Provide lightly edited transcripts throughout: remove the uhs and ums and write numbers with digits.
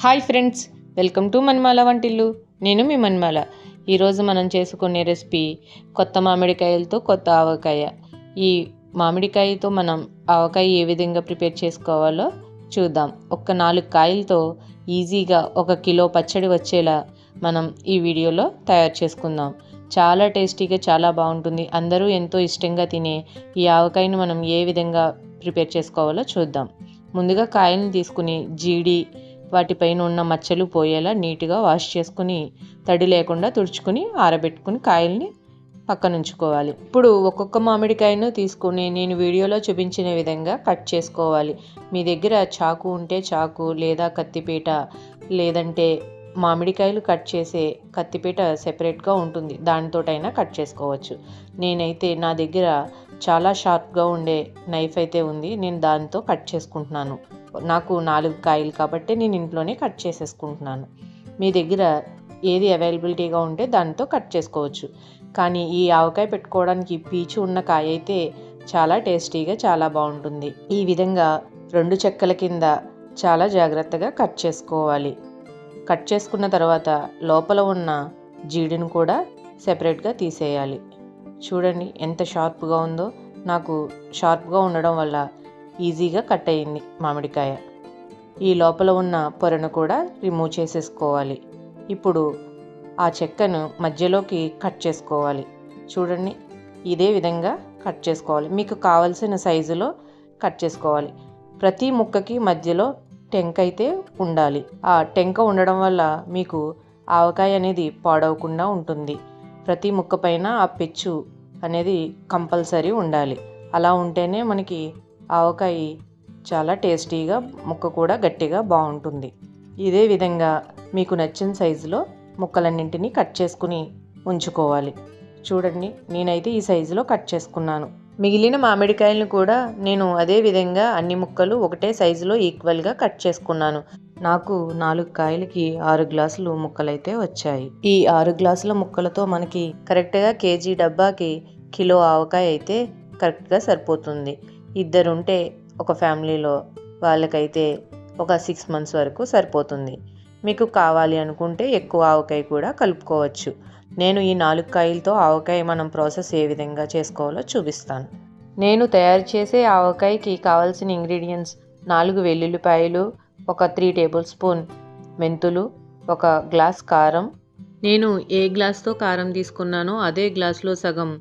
Hi friends, welcome to మన్మాల వంటిల్లు. నేను మీ మన్మాల. ఈరోజు మనం చేసుకునే రెసిపీ కొత్త మామిడికాయలతో కొత్త ఆవకాయ. ఈ మామిడికాయతో మనం ఆవకాయ ఏ విధంగా ప్రిపేర్ చేసుకోవాలో చూద్దాం. ఒక్క 4 కాయలతో ఈజీగా 1 కిలో పచ్చడి వచ్చేలా మనం ఈ వీడియోలో తయారు చేసుకుందాం. చాలా టేస్టీగా, చాలా బాగుంటుంది. అందరూ ఎంతో ఇష్టంగా తినే ఈ ఆవకాయను మనం ఏ విధంగా ప్రిపేర్ చేసుకోవాలో చూద్దాం. ముందుగా కాయలను తీసుకుని జీడి వాటిపైన ఉన్న మచ్చలు పోయేలా నీట్గా వాష్ చేసుకుని తడి లేకుండా తుడుచుకుని ఆరబెట్టుకుని కాయల్ని పక్కనుంచుకోవాలి. ఇప్పుడు ఒక్కొక్క మామిడికాయను తీసుకుని నేను వీడియోలో చూపించిన విధంగా కట్ చేసుకోవాలి. మీ దగ్గర చాకు ఉంటే చాకు, లేదా కత్తిపీట, లేదంటే మామిడికాయలు కట్ చేసే కత్తిపీట సెపరేట్గా ఉంటుంది, దానితోటైనా కట్ చేసుకోవచ్చు. నేనైతే నా దగ్గర చాలా షార్ప్గా ఉండే నైఫ్ అయితే ఉంది, నేను దాంతో కట్ చేసుకుంటున్నాను. నాకు 4 కాయలు కాబట్టి నేను ఇంట్లోనే కట్ చేసేసుకుంటున్నాను. మీ దగ్గర ఏది అవైలబిలిటీగా ఉంటే దాంతో కట్ చేసుకోవచ్చు. కానీ ఈ ఆవకాయ పెట్టుకోవడానికి పీచు ఉన్న కాయ అయితే చాలా టేస్టీగా, చాలా బాగుంటుంది. ఈ విధంగా 2 చెక్కల కింద చాలా జాగ్రత్తగా కట్ చేసుకోవాలి. కట్ చేసుకున్న తర్వాత లోపల ఉన్న జీడిని కూడా సెపరేట్గా తీసేయాలి. చూడండి ఎంత షార్ప్గా ఉందో. నాకు షార్ప్గా ఉండడం వల్ల ఈజీగా కట్ అయ్యింది మామిడికాయ. ఈ లోపల ఉన్న పొరను కూడా రిమూవ్ చేసేసుకోవాలి. ఇప్పుడు ఆ చెక్కను మధ్యలోకి కట్ చేసుకోవాలి. చూడండి, ఇదే విధంగా కట్ చేసుకోవాలి. మీకు కావలసిన సైజులో కట్ చేసుకోవాలి. ప్రతి ముక్కకి మధ్యలో టెంక అయితే ఉండాలి. ఆ టెంక ఉండడం వల్ల మీకు ఆవకాయ అనేది పాడవకుండా ఉంటుంది. ప్రతి ముక్క పైన ఆ పెచ్చు అనేది కంపల్సరీ ఉండాలి. అలా ఉంటేనే మనకి ఆవకాయ చాలా టేస్టీగా, ముక్క కూడా గట్టిగా బాగుంటుంది. ఇదే విధంగా మీకు నచ్చిన సైజులో ముక్కలన్నింటినీ కట్ చేసుకుని ఉంచుకోవాలి. చూడండి, నేనైతే ఈ సైజులో కట్ చేసుకున్నాను. మిగిలిన మామిడికాయలను కూడా నేను అదే విధంగా అన్ని ముక్కలు ఒకటే సైజులో ఈక్వల్గా కట్ చేసుకున్నాను. నాకు 4 కాయలకి 6 గ్లాసులు ముక్కలైతే వచ్చాయి. ఈ 6 గ్లాసుల ముక్కలతో మనకి కరెక్ట్గా కేజీ డబ్బాకి కిలో ఆవకాయ అయితే కరెక్ట్గా సరిపోతుంది. ఇద్దరుంటే ఒక ఫ్యామిలీలో వాళ్ళకైతే ఒక 6 months వరకు సరిపోతుంది. మీకు కావాలి అనుకుంటే ఎక్కువ ఆవకాయ కూడా కలుపుకోవచ్చు. నేను ఈ 4 కాయలతో ఆవకాయ మనం ప్రాసెస్ ఏ విధంగా చేసుకోవాలో చూపిస్తాను. నేను తయారు చేసే ఆవకాయకి కావాల్సిన ఇంగ్రీడియంట్స్ 4 వెల్లుల్లిపాయలు, ఒక 3 టేబుల్ స్పూన్ మెంతులు, 1 గ్లాస్ కారం. నేను ఏ గ్లాస్తో కారం తీసుకున్నానో అదే గ్లాసులో సగం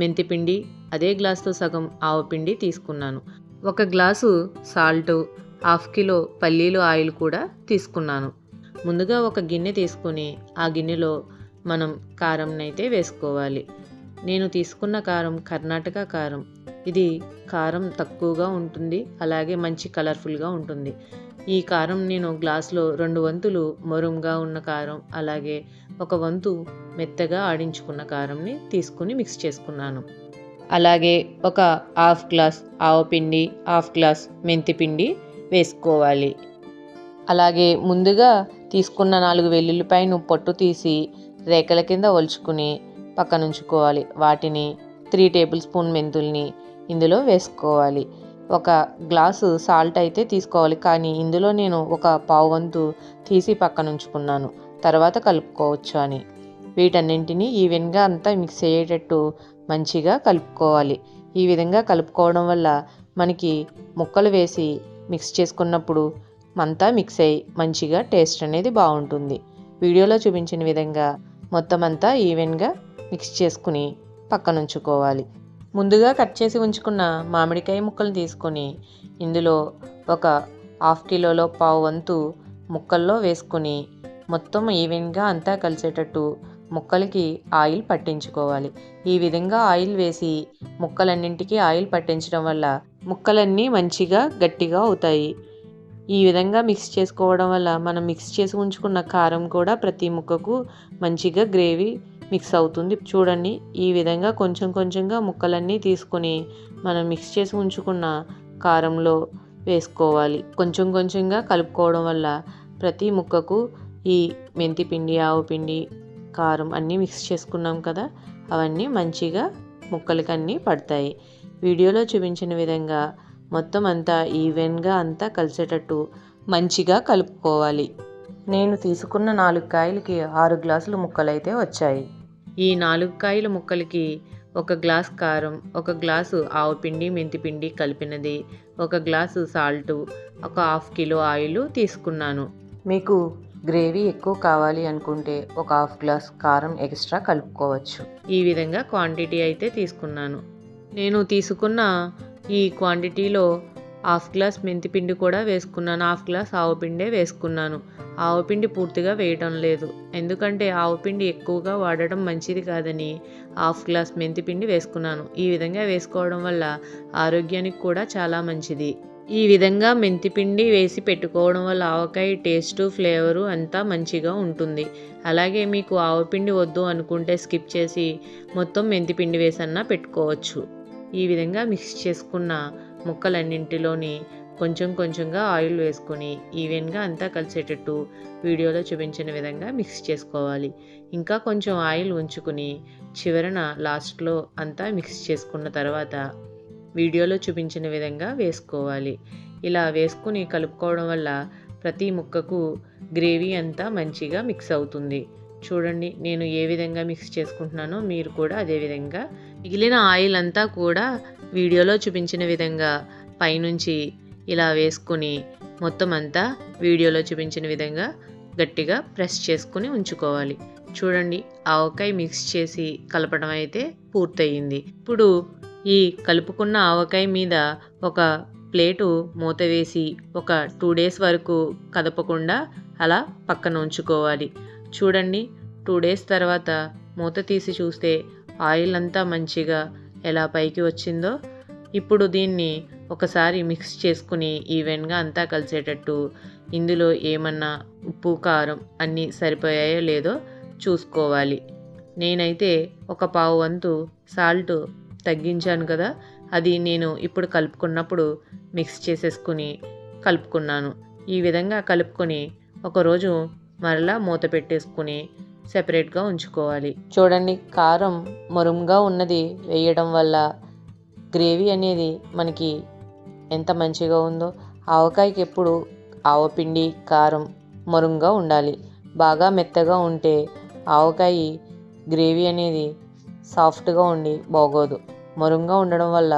మెంతిపిండి, అదే గ్లాస్తో సగం ఆవపిండి తీసుకున్నాను. 1 గ్లాసు సాల్ట్, 1/2 కిలో పల్లీలు ఆయిల్ కూడా తీసుకున్నాను. ముందుగా ఒక గిన్నె తీసుకొని ఆ గిన్నెలో మనం కారంని అయితే వేసుకోవాలి. నేను తీసుకున్న కారం కర్ణాటక కారం. ఇది కారం తక్కువగా ఉంటుంది, అలాగే మంచి కలర్ఫుల్గా ఉంటుంది. ఈ కారం నేను గ్లాసులో 2 వంతులు మొరుంగా ఉన్న కారం, అలాగే 1 వంతు మెత్తగా ఆడించుకున్న కారంని తీసుకుని మిక్స్ చేసుకున్నాను. అలాగే 1/2 గ్లాస్ ఆవపిండి, 1/2 గ్లాస్ మెంతిపిండి వేసుకోవాలి. అలాగే ముందుగా తీసుకున్న 4 వెల్లుల్లిపాయను పొట్టు తీసి రేకల కింద ఒలుచుకుని పక్కనుంచుకోవాలి. వాటిని 3 టేబుల్ స్పూన్ మెంతుల్ని ఇందులో వేసుకోవాలి. 1 గ్లాసు సాల్ట్ అయితే తీసుకోవాలి, కానీ ఇందులో నేను 1/4 వంతు తీసి పక్కనుంచుకున్నాను, తర్వాత కలుపుకోవచ్చు అని. వీటన్నింటినీ ఈవెన్గా అంతా మిక్స్ అయ్యేటట్టు మంచిగా కలుపుకోవాలి. ఈ విధంగా కలుపుకోవడం వల్ల మనకి ముక్కలు వేసి మిక్స్ చేసుకున్నప్పుడు అంతా మిక్స్ అయ్యి మంచిగా టేస్ట్ అనేది బాగుంటుంది. వీడియోలో చూపించిన విధంగా మొత్తం అంతా ఈవెన్గా మిక్స్ చేసుకుని పక్కనుంచుకోవాలి. ముందుగా కట్ చేసి ఉంచుకున్న మామిడికాయ ముక్కలు తీసుకొని ఇందులో 1/2 కిలోలో 1/4 వంతు ముక్కల్లో వేసుకొని మొత్తం ఈవెన్గా అంతా కలిసేటట్టు ముక్కలకి ఆయిల్ పట్టించుకోవాలి. ఈ విధంగా ఆయిల్ వేసి ముక్కలన్నింటికి ఆయిల్ పట్టించడం వల్ల ముక్కలన్నీ మంచిగా గట్టిగా అవుతాయి. ఈ విధంగా మిక్స్ చేసుకోవడం వల్ల మనం మిక్స్ చేసి ఉంచుకున్న కారం కూడా ప్రతి ముక్కకు మంచిగా గ్రేవీ మిక్స్ అవుతుంది. చూడండి, ఈ విధంగా కొంచెం కొంచెంగా ముక్కలన్నీ తీసుకొని మనం మిక్స్ చేసి ఉంచుకున్న కారంలో వేసుకోవాలి. కొంచెం కొంచెంగా కలుపుకోవడం వల్ల ప్రతి ముక్కకు ఈ మెంతిపిండి, ఆవపిండి, కారం అన్నీ మిక్స్ చేసుకున్నాం కదా, అవన్నీ మంచిగా ముక్కలకన్నీ పడతాయి. వీడియోలో చూపించిన విధంగా మొత్తం అంతా ఈవెన్గా అంతా కలిసేటట్టు మంచిగా కలుపుకోవాలి. నేను తీసుకున్న 4 కాయలకి 6 గ్లాసులు ముక్కలైతే వచ్చాయి. ఈ 4 కాయల ముక్కలకి 1 గ్లాస్ కారం, 1 గ్లాసు ఆవపిండి, మెంతిపిండి కలిపినది, 1 గ్లాసు సాల్టు, 1/2 కిలో ఆయిల్ తీసుకున్నాను. మీకు గ్రేవీ ఎక్కువ కావాలి అనుకుంటే 1/2 గ్లాస్ కారం ఎక్స్ట్రా కలుపుకోవచ్చు. ఈ విధంగా క్వాంటిటీ అయితే తీసుకున్నాను. నేను తీసుకున్న ఈ క్వాంటిటీలో 1/2 గ్లాస్ మెంతిపిండి కూడా వేసుకున్నాను, 1/2 గ్లాస్ ఆవపిండే వేసుకున్నాను. ఆవపిండి పూర్తిగా వేయటం లేదు, ఎందుకంటే ఆవపిండి ఎక్కువగా వాడటం మంచిది కాదని 1/2 గ్లాస్ మెంతిపిండి వేసుకున్నాను. ఈ విధంగా వేసుకోవడం వల్ల ఆరోగ్యానికి కూడా చాలా మంచిది. ఈ విధంగా మెంతిపిండి వేసి పెట్టుకోవడం వల్ల ఆవకాయ టేస్టు, ఫ్లేవరు అంతా మంచిగా ఉంటుంది. అలాగే మీకు ఆవపిండి వద్దు అనుకుంటే స్కిప్ చేసి మొత్తం మెంతిపిండి వేసన్నా పెట్టుకోవచ్చు. ఈ విధంగా మిక్స్ చేసుకున్న ముక్కలన్నింటిలోని కొంచెం కొంచెంగా ఆయిల్ వేసుకొని ఈవెన్గా అంతా కలిసేటట్టు వీడియోలో చూపించిన విధంగా మిక్స్ చేసుకోవాలి. ఇంకా కొంచెం ఆయిల్ ఉంచుకుని చివరన లాస్ట్లో అంతా మిక్స్ చేసుకున్న తర్వాత వీడియోలో చూపించిన విధంగా వేసుకోవాలి. ఇలా వేసుకుని కలుపుకోవడం వల్ల ప్రతి ముక్కకు గ్రేవీ అంతా మంచిగా మిక్స్ అవుతుంది. చూడండి, నేను ఏ విధంగా మిక్స్ చేసుకుంటున్నానో మీరు కూడా అదే విధంగా మిగిలిన ఆయిల్ అంతా కూడా వీడియోలో చూపించిన విధంగా పైనుంచి ఇలా వేసుకుని మొత్తం అంతా వీడియోలో చూపించిన విధంగా గట్టిగా ప్రెస్ చేసుకుని ఉంచుకోవాలి. చూడండి, ఆవకాయ మిక్స్ చేసి కలపడం అయితే పూర్తయింది. ఇప్పుడు ఈ కలుపుకున్న ఆవకాయ మీద ఒక ప్లేటు మూత వేసి ఒక 2 డేస్ వరకు కదపకుండా అలా పక్కన ఉంచుకోవాలి. చూడండి, 2 డేస్ తర్వాత మూత తీసి చూస్తే ఆయిల్ అంతా మంచిగా ఎలా పైకి వచ్చిందో. ఇప్పుడు దీన్ని ఒకసారి మిక్స్ చేసుకుని ఈవెన్గా అంతా కలిసేటట్టు ఇందులో ఏమన్నా ఉప్పు, కారం అన్నీ సరిపోయాయో లేదో చూసుకోవాలి. నేనైతే 1/4 వంతు సాల్ట్ తగ్గించాను కదా, అది నేను ఇప్పుడు కలుపుకున్నప్పుడు మిక్స్ చేసేసుకుని కలుపుకున్నాను. ఈ విధంగా కలుపుకొని ఒకరోజు మరలా మూత పెట్టేసుకుని సెపరేట్గా ఉంచుకోవాలి. చూడండి, కారం మురుముగా ఉన్నది వేయడం వల్ల గ్రేవీ అనేది మనకి ఎంత మంచిగా ఉందో. ఆవకాయకి ఎప్పుడు ఆవపిండి, కారం మురుముగా ఉండాలి. బాగా మెత్తగా ఉంటే ఆవకాయ గ్రేవీ అనేది సాఫ్ట్గా ఉండి బాగోదు. మురుముగా ఉండడం వల్ల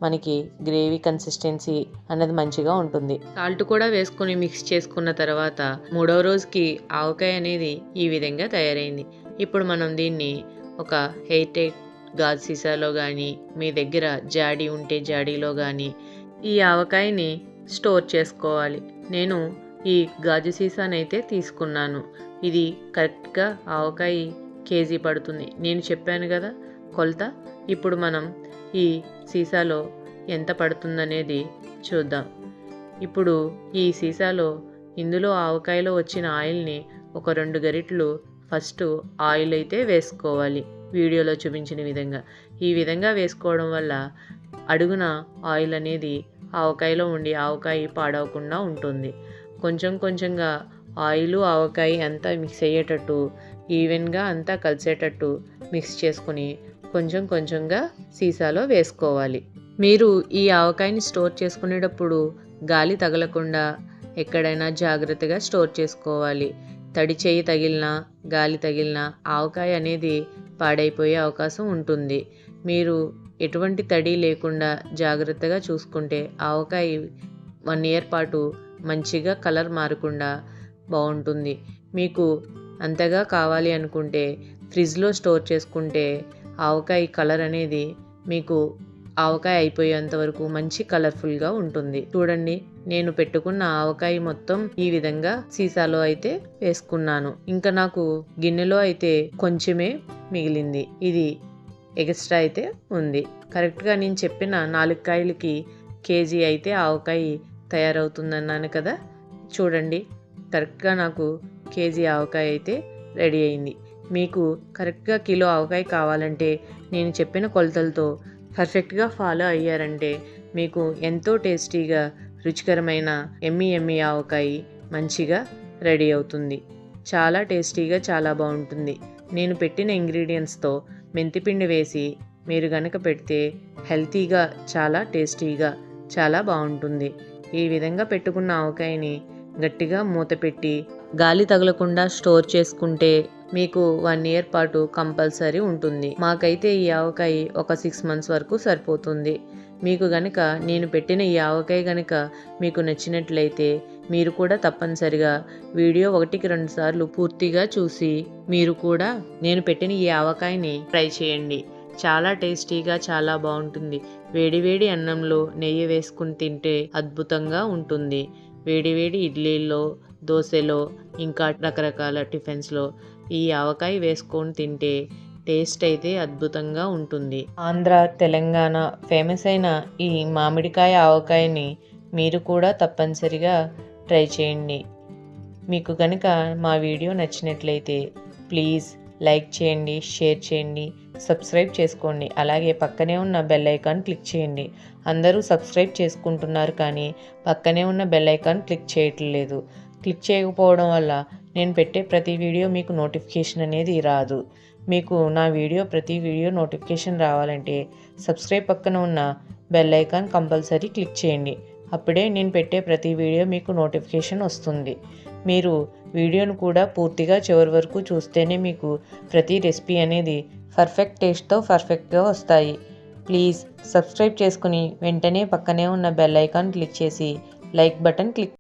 మనకి గ్రేవీ కన్సిస్టెన్సీ అనేది మంచిగా ఉంటుంది. సాల్ట్ కూడా వేసుకొని మిక్స్ చేసుకున్న తర్వాత 3వ రోజుకి ఆవకాయ అనేది ఈ విధంగా తయారైంది. ఇప్పుడు మనం దీన్ని ఒక ఎయిర్ టైట్ గాజు సీసాలో కానీ, మీ దగ్గర జాడీ ఉంటే జాడీలో కానీ ఈ ఆవకాయని స్టోర్ చేసుకోవాలి. నేను ఈ గాజు సీసానైతే తీసుకున్నాను. ఇది కరెక్ట్గా ఆవకాయ కేజీ పడుతుంది. నేను చెప్పాను కదా కొలత. ఇప్పుడు మనం ఈ సీసాలో ఎంత పడుతుందనేది చూద్దాం. ఇప్పుడు ఈ సీసాలో ఇందులో ఆవకాయలో వచ్చిన ఆయిల్ని ఒక 2 గరిటెలు ఫస్ట్ ఆయిల్ అయితే వేసుకోవాలి, వీడియోలో చూపించిన విధంగా. ఈ విధంగా వేసుకోవడం వల్ల అడుగున ఆయిల్ అనేది ఆవకాయలో ఉండి ఆవకాయ పాడవకుండా ఉంటుంది. కొంచెం కొంచెంగా ఆయిలు ఆవకాయ అంతా మిక్స్ అయ్యేటట్టు ఈవెన్గా అంతా కలిసేటట్టు మిక్స్ చేసుకుని కొంచెం కొంచెంగా సీసాలో వేసుకోవాలి. మీరు ఈ ఆవకాయని స్టోర్ చేసుకునేటప్పుడు గాలి తగలకుండా ఎక్కడైనా జాగ్రత్తగా స్టోర్ చేసుకోవాలి. తడి చేయి తగిలినా, గాలి తగిలినా ఆవకాయ అనేది పాడైపోయే అవకాశం ఉంటుంది. మీరు ఎటువంటి తడి లేకుండా జాగ్రత్తగా చూసుకుంటే ఆవకాయ 1 ఇయర్ పాటు మంచిగా కలర్ మారకుండా బాగుంటుంది. మీకు అంతగా కావాలి అనుకుంటే ఫ్రిడ్జ్లో స్టోర్ చేసుకుంటే ఆవకాయ కలర్ అనేది మీకు ఆవకాయ అయిపోయేంత వరకు మంచి కలర్ఫుల్గా ఉంటుంది. చూడండి, నేను పెట్టుకున్న ఆవకాయ మొత్తం ఈ విధంగా సీసాలో అయితే వేసుకున్నాను. ఇంకా నాకు గిన్నెలో అయితే కొంచెమే మిగిలింది. ఇది ఎక్స్ట్రా అయితే ఉంది. కరెక్ట్గా నేను చెప్పిన 4 కాయలకి కేజీ అయితే ఆవకాయ తయారవుతుందన్నాను కదా. చూడండి, కరెక్ట్గా నాకు కేజీ ఆవకాయ అయితే రెడీ అయింది. మీకు కరెక్ట్గా కిలో ఆవకాయ కావాలంటే నేను చెప్పిన కొలతలతో పర్ఫెక్ట్గా ఫాలో అయ్యారంటే మీకు ఎంతో టేస్టీగా రుచికరమైన ఎమ్మి ఆవకాయ మంచిగా రెడీ అవుతుంది. చాలా టేస్టీగా చాలా బాగుంటుంది. నేను పెట్టిన ఇంగ్రీడియంట్స్తో మెంతిపిండి వేసి మీరు గనక పెడితే హెల్తీగా చాలా టేస్టీగా చాలా బాగుంటుంది. ఈ విధంగా పెట్టుకున్న ఆవకాయని గట్టిగా మూత పెట్టి గాలి తగలకుండా స్టోర్ చేసుకుంటే మీకు 1 ఇయర్ పాటు కంపల్సరీ ఉంటుంది. మాకైతే ఈ ఆవకాయ ఒక 6 మంత్స్ వరకు సరిపోతుంది. మీకు గనక నేను పెట్టిన ఈ ఆవకాయ గనక మీకు నచ్చినట్లయితే మీరు కూడా తప్పనిసరిగా వీడియో 1కి 2 సార్లు పూర్తిగా చూసి మీరు కూడా నేను పెట్టిన ఈ ఆవకాయని ట్రై చేయండి. చాలా టేస్టీగా చాలా బాగుంటుంది. వేడివేడి అన్నంలో నెయ్యి వేసుకుని తింటే అద్భుతంగా ఉంటుంది. వేడివేడి ఇడ్లీల్లో, దోశలో, ఇంకా రకరకాల టిఫిన్స్లో ఈ ఆవకాయ వేసుకొని తింటే టేస్ట్ అయితే అద్భుతంగా ఉంటుంది. ఆంధ్ర, తెలంగాణ ఫేమస్ అయిన ఈ మామిడికాయ ఆవకాయని మీరు కూడా తప్పనిసరిగా ట్రై చేయండి. మీకు కనుక మా వీడియో నచ్చినట్లయితే ప్లీజ్ లైక్ చేయండి, షేర్ చేయండి, సబ్స్క్రైబ్ చేసుకోండి. అలాగే పక్కనే ఉన్న బెల్ ఐకాన్ క్లిక్ చేయండి. అందరూ సబ్స్క్రైబ్ చేసుకుంటున్నారు కానీ పక్కనే ఉన్న బెల్ ఐకాన్ క్లిక్ చేయట్లేదు. క్లిక్ చేయకపోవడం వల్ల నేను పెట్టే ప్రతి వీడియో మీకు నోటిఫికేషన్ అనేది రాదు. మీకు నా ప్రతి వీడియో నోటిఫికేషన్ రావాలంటే సబ్స్క్రైబ్ పక్కన ఉన్న బెల్ ఐకాన్ కంపల్సరీ క్లిక్ చేయండి. అప్పుడే నేను పెట్టే ప్రతి వీడియో మీకు నోటిఫికేషన్ వస్తుంది. మీరు వీడియోను కూడా పూర్తిగా చివరి వరకు చూస్తేనే మీకు ప్రతి రెసిపీ అనేది పర్ఫెక్ట్ టేస్ట్తో పర్ఫెక్ట్గా వస్తాయి. ప్లీజ్ సబ్స్క్రైబ్ చేసుకుని వెంటనే పక్కనే ఉన్న బెల్ ఐకాన్ క్లిక్ చేసి లైక్ బటన్ క్లిక్